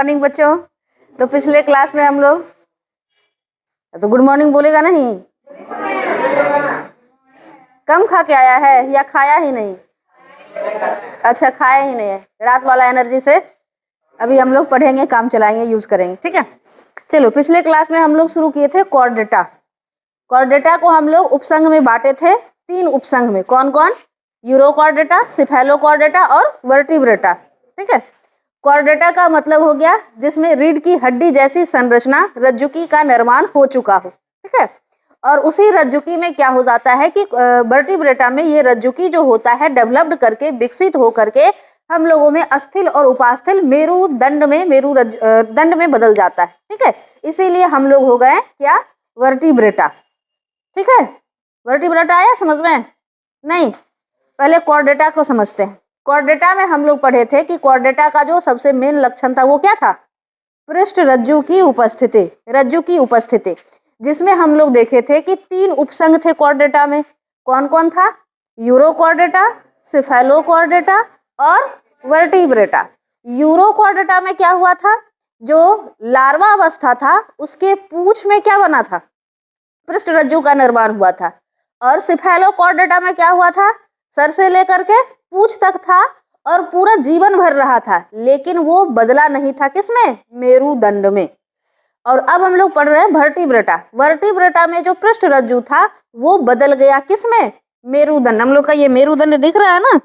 Morning बच्चों। तो पिछले क्लास में हम लोग तो गुड मॉर्निंग बोलेगा नहीं? कम खा के आया है या खाया ही नहीं? अच्छा, खाया ही नहीं है। रात वाला एनर्जी से अभी हम लोग पढ़ेंगे, काम चलाएंगे, यूज करेंगे। ठीक है, चलो पिछले क्लास में हम लोग शुरू किए थे कॉर्डेटा। कॉर्डेटा को हम लोग उपसंघ में बांटे थे, 3 उपसंघ में। कौन कौन? यूरोकॉर्डेटा, सिफेलोकॉर्डेटा और वर्टिब्रेटा। ठीक है, कॉर्डेटा का मतलब हो गया जिसमें रीढ़ की हड्डी जैसी संरचना, रज्जुकी का निर्माण हो चुका हो। ठीक है, और उसी रज्जुकी में क्या हो जाता है कि वर्टिब्रेटा में ये रज्जुकी जो होता है डेवलप्ड करके, विकसित हो करके हम लोगों में अस्थिल और उपास्थल मेरुदंड में बदल जाता है। ठीक है, इसीलिए हम लोग हो गए क्या? वर्टिब्रेटा। ठीक है, वर्टिब्रेटा आया समझ में? नहीं, पहले कॉर्डेटा को समझते हैं। कॉर्डेटा में हम लोग पढ़े थे कि कॉर्डेटा का जो सबसे मेन लक्षण था वो क्या था? पृष्ठ रज्जु की उपस्थिति, रज्जु की उपस्थिति, जिसमें हम लोग देखे थे कि 3 उपसंघ थे कॉर्डेटा में। कौन कौन था? यूरोकॉर्डेटा, सिफेलोकॉर्डेटा और वर्टिब्रेटा। यूरोकॉर्डेटा में क्या हुआ था? जो लार्वा अवस्था था उसके पूंछ में क्या बना था? पृष्ठ रज्जु का निर्माण हुआ था। और सिफेलोकॉर्डेटा में क्या हुआ था? सर से लेकर के पूंछ तक था और पूरा जीवन भर रहा था, लेकिन वो बदला नहीं था। किसमें? मेरुदंड में। और अब हम लोग पढ़ रहे हैं वर्टिब्रेटा। वर्टिब्रेटा में जो पृष्ठ रज्जु था वो बदल गया किसमें? मेरुदंड। हम लोग का ये मेरुदंड दिख रहा है ना,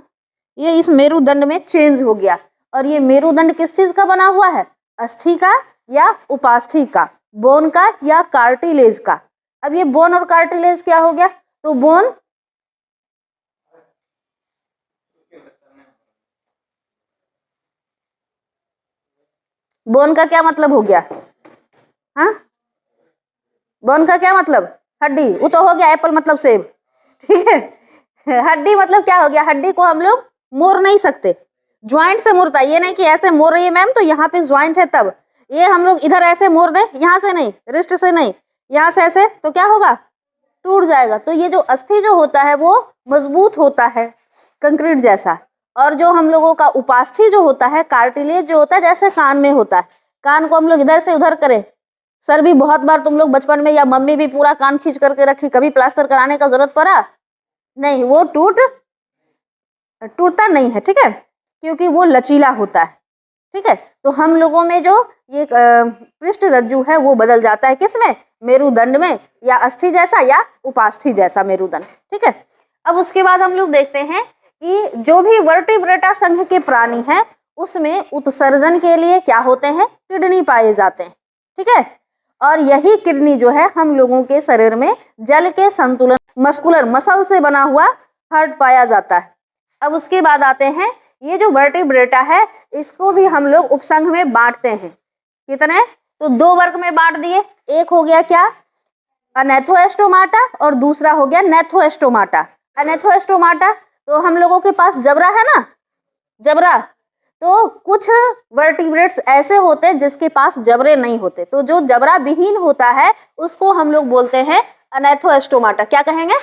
ये इस मेरुदंड में चेंज हो गया। और ये मेरुदंड किस चीज का बना हुआ है? अस्थि का या उपास्थि का, बोन का या कार्टिलेज का। अब ये बोन और कार्टिलेज क्या हो गया? तो बोन का क्या मतलब हो गया? हाँ, बोन का क्या मतलब? हड्डी। वो तो हो गया एप्पल मतलब सेब। ठीक है, हड्डी मतलब क्या हो गया? हड्डी को हम लोग मोड़ नहीं सकते, ज्वाइंट से मुड़ता है। ये नहीं कि ऐसे मोड़ रही है मैम तो यहाँ पे ज्वाइंट है तब, ये हम लोग इधर ऐसे मोड़ दे, यहाँ से नहीं, रिस्ट से नहीं, यहाँ से ऐसे, तो क्या होगा? टूट जाएगा। तो ये जो अस्थि जो होता है वो मजबूत होता है, कंक्रीट जैसा। और जो हम लोगों का उपास्थि जो होता है, कार्टिलेज जो होता है, जैसे कान में होता है, कान को हम लोग इधर से उधर करें। सर भी बहुत बार तुम लोग बचपन में या मम्मी भी पूरा कान खींच करके रखी, कभी प्लास्टर कराने का जरूरत पड़ा नहीं, वो टूटता नहीं है। ठीक है, क्योंकि वो लचीला होता है। ठीक है, तो हम लोगों में जो ये पृष्ठ रज्जु है वो बदल जाता है किसमें? मेरुदंड में, या अस्थि जैसा या उपास्थि जैसा मेरुदंड। ठीक है, अब उसके बाद हम लोग देखते हैं कि जो भी वर्टिब्रेटा संघ के प्राणी हैं उसमें उत्सर्जन के लिए क्या होते हैं? किडनी पाए जाते हैं। ठीक है, और यही किडनी जो है हम लोगों के शरीर में जल के संतुलन, मस्कुलर मसल से बना हुआ हार्ट पाया जाता है। अब उसके बाद आते हैं, ये जो वर्टिब्रेटा है इसको भी हम लोग उपसंघ में बांटते हैं। कितने? तो 2 वर्ग में बांट दिए। एक हो गया क्या? अनेथोस्टोमाटा और दूसरा हो गया नेथोस्टोमाटा। अनेथोस्टोमाटा तो हम लोगों के पास जबड़ा है ना, जबड़ा। तो कुछ वर्टिब्रेट्स ऐसे होते हैं जिसके पास जबड़े नहीं होते, तो जो जबड़ा विहीन होता है उसको हम लोग बोलते हैं अनेथोस्टोमाटा। क्या कहेंगे?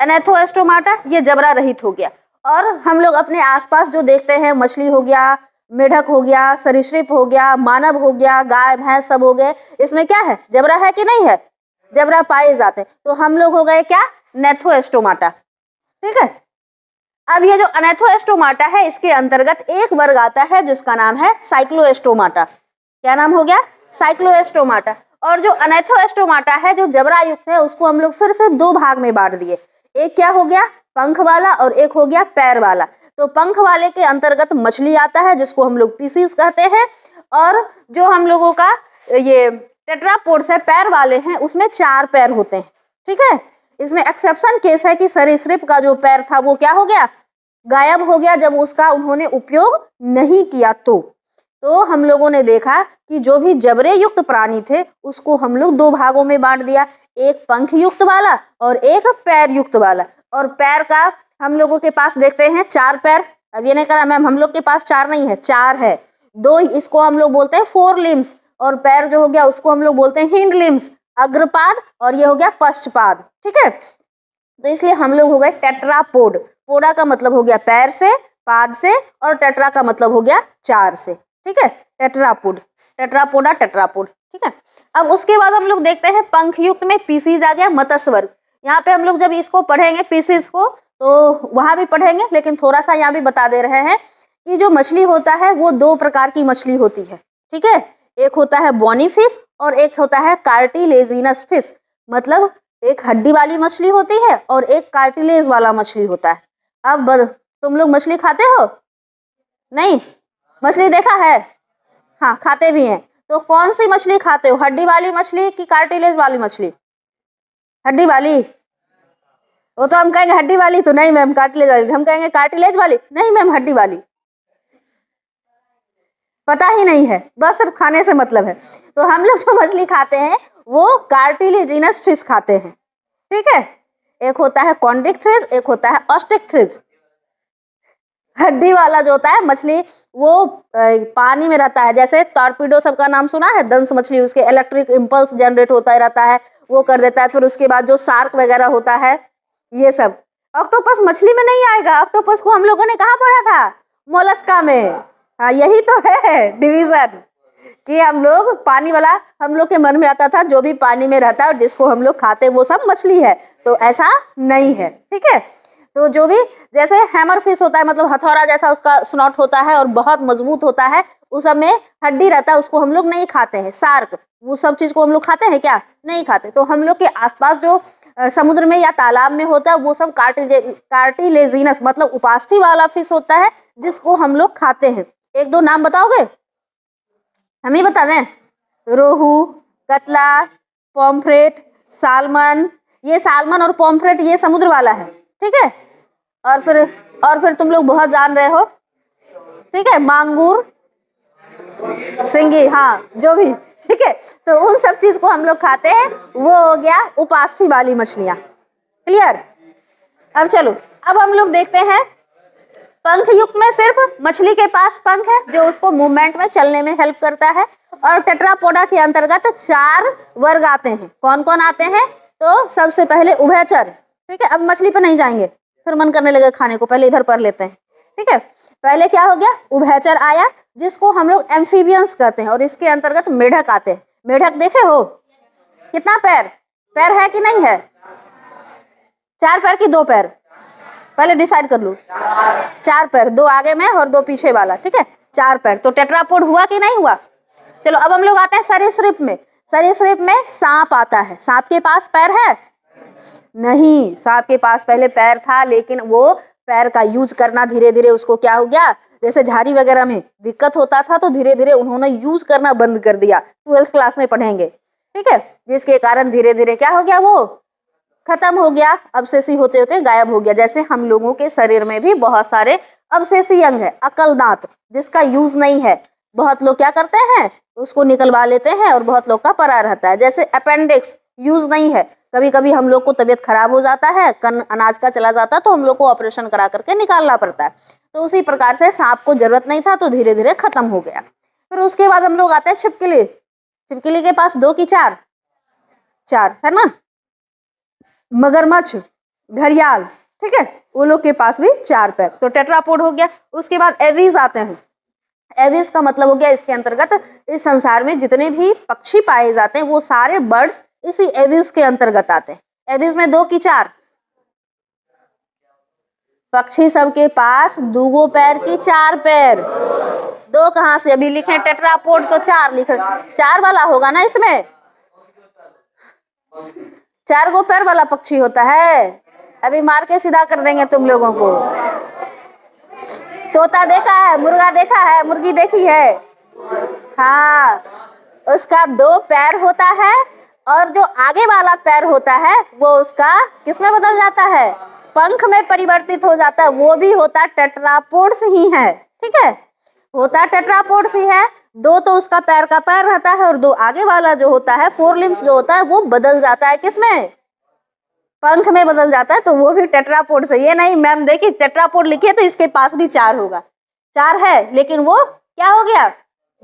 अनेथोस्टोमाटा। ये जबड़ा रहित हो गया। और हम लोग अपने आसपास जो देखते हैं, मछली हो गया, मेढक हो गया, सरीसृप हो गया, मानव हो गया, गाय भैंस सब हो गए, इसमें क्या है? जबड़ा है कि नहीं है? जबड़ा पाए जाते हैं। तो हम लोग हो गए क्या? नेथोस्टोमाटा। ठीक है, अब ये जो अनेथोस्टोमाटा है इसके अंतर्गत एक वर्ग आता है जिसका नाम है साइक्लोस्टोमाटा। क्या नाम हो गया? साइक्लोस्टोमाटा। और जो अनेथोस्टोमाटा है जो जबड़ा युक्त है उसको हम लोग फिर से 2 भाग में बांट दिए। एक क्या हो गया? पंख वाला, और एक हो गया पैर वाला। तो पंख वाले के अंतर्गत मछली आता है जिसको हम लोग पीसीस कहते हैं, और जो हम लोगों का ये टेट्रापोड्स है, पैर वाले हैं, उसमें 4 पैर होते हैं। ठीक है, इसमें एक्सेप्शन केस है कि सरीसृप का जो पैर था वो क्या हो गया? गायब हो गया, जब उसका उन्होंने उपयोग नहीं किया। तो हम लोगों ने देखा कि जो भी जबड़े युक्त प्राणी थे उसको हम लोग 2 भागों में बांट दिया, एक पंख युक्त वाला और एक पैर युक्त वाला। और पैर का हम लोगों के पास देखते हैं 4 पैर। अब ये नहीं करा मैम हम लोग के पास 4 नहीं है, 4 है। 2 इसको हम लोग बोलते हैं फोर लिम्स, और पैर जो हो गया उसको हम लोग बोलते हैं हिंड लिम्स, अग्रपाद, और ये हो गया पश्चपाद। ठीक है, तो इसलिए हम लोग हो गए टेट्रापोड। पोडा का मतलब हो गया पैर से, पाद से, और टेट्रा का मतलब हो गया 4 से। ठीक है, टेट्रापोड। टेट्रापोडा, टेट्रापोड, ठीक है। अब उसके बाद हम लोग देखते हैं पंख युक्त में पीसीज आ गया, मत्स्य वर्ग। यहाँ पे हम लोग जब इसको पढ़ेंगे पीसीज को तो वहां भी पढ़ेंगे, लेकिन थोड़ा सा यहाँ भी बता दे रहे हैं कि जो मछली होता है वो दो प्रकार की मछली होती है, ठीक है। एक होता है बॉनी फिश और एक होता है कार्टिलेजिनस फिश, मतलब एक हड्डी वाली मछली होती है और एक कार्टिलेज वाला मछली होता है। अब तुम लोग मछली खाते हो? नहीं, मछली देखा है? हाँ, खाते भी हैं। तो कौन सी मछली खाते हो, हड्डी वाली मछली कि कार्टिलेज वाली मछली? हड्डी वाली। वो तो हम कहेंगे हड्डी वाली, तो नहीं मैम कार्टिलेज वाली। हम कहेंगे कार्टिलेज वाली, नहीं मैम हड्डी वाली। पता ही नहीं है, बस सिर्फ खाने से मतलब है। तो हम लोग जो मछली खाते हैं वो कार्टिलेजिनस फिश खाते हैं, ठीक है। एक होता है कॉन्ड्रिक्थिज, एक होता है ऑस्ट्रिक्थिज। हड्डी वाला जो होता है मछली वो पानी में रहता है, जैसे टॉर्पीडो सबका नाम सुना है, दंश मछली, उसके इलेक्ट्रिक इम्पल्स जनरेट होता रहता है, वो कर देता है। फिर उसके बाद जो शार्क वगैरह होता है ये सब। ऑक्टोपस मछली में नहीं आएगा, ऑक्टोपस को हम लोगों ने कहाँ पढ़ा था? मोलस्का में। हाँ, यही तो है डिवीजन कि हम लोग पानी वाला, हम लोग के मन में आता था जो भी पानी में रहता है और जिसको हम लोग खाते वो सब मछली है, तो ऐसा नहीं है, ठीक है। तो जो भी जैसे हैमर फिश होता है, मतलब हथौड़ा जैसा उसका स्नॉट होता है और बहुत मजबूत होता है, उस सब में हड्डी रहता है, उसको हम लोग नहीं खाते हैं। शार्क, वो सब चीज को हम लोग खाते हैं क्या? नहीं खाते। तो हम लोग के आसपास जो समुद्र में या तालाब में होता है वो सब कार्टिलेजिनस मतलब उपास्थि वाला फिश होता है, जिसको हम लोग खाते हैं। एक दो नाम बताओगे? हम ही बता दें? रोहू, कतला, पॉम्फ्रेट, सालमन। ये सालमन और पॉम्फ्रेट ये समुद्र वाला है, ठीक है। और फिर तुम लोग बहुत जान रहे हो, ठीक है, मांगूर, सिंगी, हाँ जो भी, ठीक है। तो उन सब चीज को हम लोग खाते हैं, वो हो गया उपास्थि वाली मछलियां। क्लियर? अब चलो, अब हम लोग देखते हैं पंख युक्त में सिर्फ मछली के पास पंख है जो उसको मूवमेंट में चलने में हेल्प करता है। और टेट्रापोडा के अंतर्गत 4 वर्ग आते हैं। कौन कौन आते हैं? तो सबसे पहले उभयचर, ठीक है। अब मछली पे नहीं जाएंगे, फिर मन करने लगे खाने को, पहले इधर पढ़ लेते हैं, ठीक है। पहले क्या हो गया? उभयचर आया, जिसको हम लोग एम्फीबियंस कहते हैं, और इसके अंतर्गत मेढक आते हैं। मेढक देखे हो? कितना पैर? पैर है कि नहीं है? 4 पैर की 2 पैर? पहले डिसाइड कर लो। 4 पैर, 2 आगे में और 2 पीछे वाला, ठीक है, 4 पैर। तो टेट्रापोड हुआ कि नहीं हुआ? चलो अब हम लोग आते हैं सरीसृप में। सरीसृप में सांप आता है। सांप के पास पैर है? नहीं, सांप के पास पहले पैर था, लेकिन वो पैर का यूज करना धीरे धीरे उसको क्या हो गया, जैसे झाड़ी वगैरह में दिक्कत होता था तो धीरे धीरे उन्होंने यूज करना बंद कर दिया। 12th क्लास में पढ़ेंगे, ठीक है। जिसके कारण धीरे धीरे क्या हो गया, वो खत्म हो गया, अवशेषी होते होते गायब हो गया। जैसे हम लोगों के शरीर में भी बहुत सारे अवशेषी अंग है। अकल दांत जिसका यूज नहीं है, बहुत लोग क्या करते हैं, उसको निकलवा लेते हैं, और बहुत लोग का पड़ा रहता है। जैसे अपेंडिक्स यूज नहीं है, कभी कभी हम लोग को तबीयत खराब हो जाता है, कन अनाज का चला जाता है, तो हम लोग को ऑपरेशन करा करके निकालना पड़ता है। तो उसी प्रकार से सांप को जरूरत नहीं था तो धीरे धीरे खत्म हो गया। फिर उसके बाद हम लोग आते हैं छिपकली। छिपकली के पास 2 की 4? 4 है ना। मगरमच्छ, घड़ियाल, ठीक है, वो लोग के पास भी 4 पैर। तो टेट्रापोड हो गया। उसके बाद एवीज आते हैं। एवीज का मतलब हो गया, इसके अंतर्गत इस संसार में जितने भी पक्षी पाए जाते हैं वो सारे बर्ड्स इसी एवीज के अंतर्गत आते हैं। एवीज में 2 की 4? पक्षी सबके पास 2 पैर की 4 पैर। 2 कहां से? अभी लिखे टेट्रापोड तो 4 लिखे, 4 वाला होगा ना इसमें। 4 पैर वाला पक्षी होता है। अभी मार के सीधा कर देंगे तुम लोगों को। तोता देखा है? मुर्गा देखा है? मुर्गी देखी है? हाँ, उसका 2 पैर होता है, और जो आगे वाला पैर होता है वो उसका किस में बदल जाता है? पंख में परिवर्तित हो जाता है। वो भी होता टेट्रापोड्स ही है, ठीक है, होता टेट्रापोड्स ही है। 2 तो उसका पैर का पैर रहता है, और 2 आगे वाला जो होता है 4 लिम्स जो होता है वो बदल जाता है किसमें? पंख में बदल जाता है। तो वो भी टेट्रापोड से। ये नहीं मैम देखिए टेट्रापोड लिखिए तो इसके पास भी 4 होगा। 4 है, लेकिन वो क्या हो गया,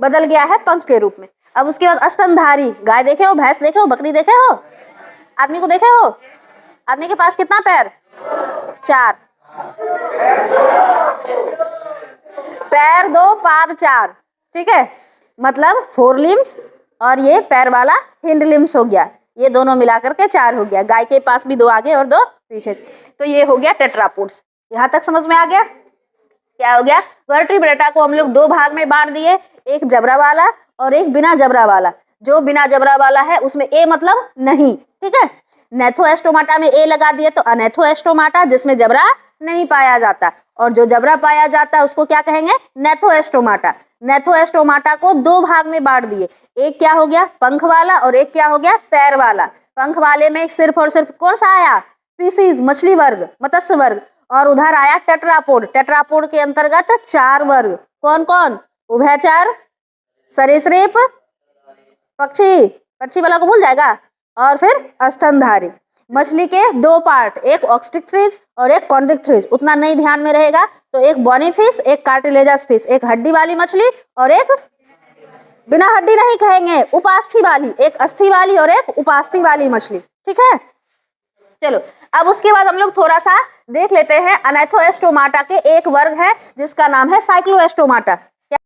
बदल गया है पंख के रूप में। अब उसके बाद स्तनधारी। गाय देखे हो? भैंस देखे हो? बकरी देखे हो? आदमी को देखे हो? आदमी के पास कितना पैर? 4 पैर, 2 पाद 4, ठीक है। मतलब 4 लिम्स, और ये पैर वाला हिंड लिम्स हो गया। ये दोनों मिलाकर के 4 हो गया। गाय के पास भी 2 आगे और 2 पीछे। तो ये हो गया टेट्रापोड्स। यहाँ तक समझ में आ गया? क्या हो गया? वर्टिब्रेटा को हम लोग 2 भाग में बांट दिए, एक जबड़ा वाला और एक बिना जबड़ा वाला। जो बिना जबड़ा वाला है उसमें ए मतलब नहीं, ठीक है। नेथोएस्टोमाटा में ए लगा दिए तो अनेथोएस्टोमाटा, जिसमें जबड़ा नहीं पाया जाता, और जो जबड़ा पाया जाता है उसको क्या कहेंगे? नेथोएस्टोमाटा। नेथोएस्टोमाटा को 2 भाग में बांट दिए, एक क्या हो गया? पंख वाला, और एक क्या हो गया? पैर वाला। पंख वाले में सिर्फ और सिर्फ कौन सा आया? स्पीसीज, मछली वर्ग, मत्स्य वर्ग, और उधर आया टेट्रापोड। टेट्रापोड के अंतर्गत 4 वर्ग। कौन कौन? उभयचर, सरीसृप, पक्षी, पक्षी वाला को भूल जाएगा, और फिर स्तनधारी। मछली के 2 पार्ट, एक ऑक्स्ट्रिक्ट्रिज और एक कॉन्ड्रिक्ट्रिज। उतना नहीं ध्यान में रहेगा तो एक बॉनी फिश, एक कार्टिलेजस फिश, एक हड्डी वाली मछली और एक बिना हड्डी नहीं कहेंगे, उपास्थि वाली, एक अस्थि वाली और एक उपास्थि वाली मछली, ठीक है। चलो अब उसके बाद हम लोग थोड़ा सा देख लेते हैं। अनेथोएस्टोमाटा के एक वर्ग है जिसका नाम है साइक्लोएस्टोमाटा।